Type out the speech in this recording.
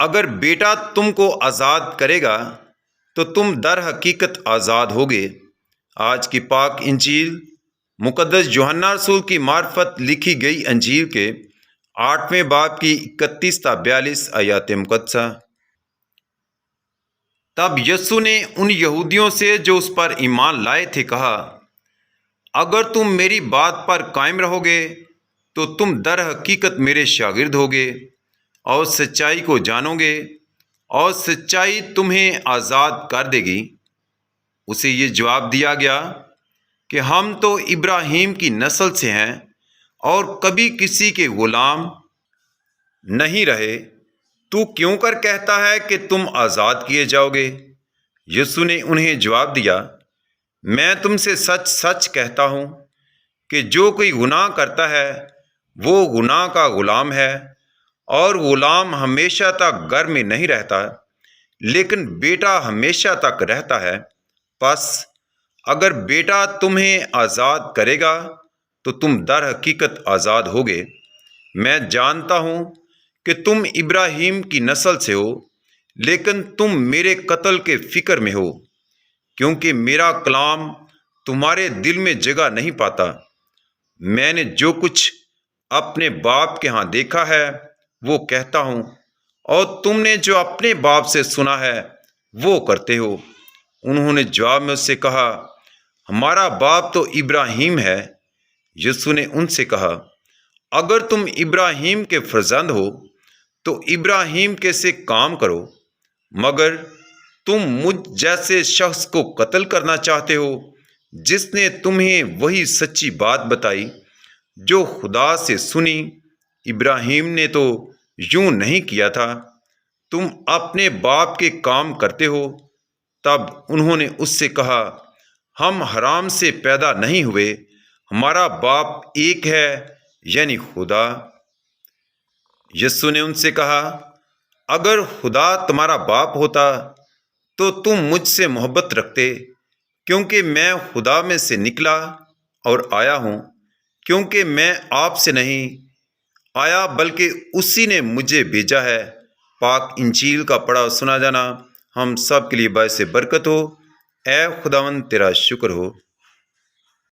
اگر بیٹا تم کو آزاد کرے گا تو تم در حقیقت آزاد ہوگے۔ آج کی پاک انجیل مقدس یوحنا رسول کی معرفت لکھی گئی انجیل کے 8ویں باب کی 31 تا 42 آیات مقدسہ۔ تب یسوع نے ان یہودیوں سے جو اس پر ایمان لائے تھے کہا، اگر تم میری بات پر قائم رہو گے تو تم در حقیقت میرے شاگرد ہوگے اور سچائی کو جانو گے اور سچائی تمہیں آزاد کر دے گی۔ اسے یہ جواب دیا گیا کہ ہم تو ابراہیم کی نسل سے ہیں اور کبھی کسی کے غلام نہیں رہے، تو کیوں کر کہتا ہے کہ تم آزاد کیے جاؤ گے؟ یسوع نے انہیں جواب دیا، میں تم سے سچ سچ کہتا ہوں کہ جو کوئی گناہ کرتا ہے وہ گناہ کا غلام ہے، اور غلام ہمیشہ تک گھر میں نہیں رہتا، لیکن بیٹا ہمیشہ تک رہتا ہے۔ پس اگر بیٹا تمہیں آزاد کرے گا تو تم در حقیقت آزاد ہوگے۔ میں جانتا ہوں کہ تم ابراہیم کی نسل سے ہو، لیکن تم میرے قتل کے فکر میں ہو، کیونکہ میرا کلام تمہارے دل میں جگہ نہیں پاتا۔ میں نے جو کچھ اپنے باپ کے ہاں دیکھا ہے وہ کہتا ہوں، اور تم نے جو اپنے باپ سے سنا ہے وہ کرتے ہو۔ انہوں نے جواب میں اس سے کہا، ہمارا باپ تو ابراہیم ہے۔ یسوع نے ان سے کہا، اگر تم ابراہیم کے فرزند ہو تو ابراہیم کے سے کام کرو، مگر تم مجھ جیسے شخص کو قتل کرنا چاہتے ہو جس نے تمہیں وہی سچی بات بتائی جو خدا سے سنی۔ ابراہیم نے تو یوں نہیں کیا تھا، تم اپنے باپ کے کام کرتے ہو۔ تب انہوں نے اس سے کہا، ہم حرام سے پیدا نہیں ہوئے، ہمارا باپ ایک ہے، یعنی خدا۔ یسوع نے ان سے کہا، اگر خدا تمہارا باپ ہوتا تو تم مجھ سے محبت رکھتے، کیونکہ میں خدا میں سے نکلا اور آیا ہوں، کیونکہ میں آپ سے نہیں آیا بلکہ اسی نے مجھے بھیجا ہے۔ پاک انجیل کا پڑھا سنا جانا ہم سب کے لیے باعث برکت ہو۔ اے خداوند تیرا شکر ہو۔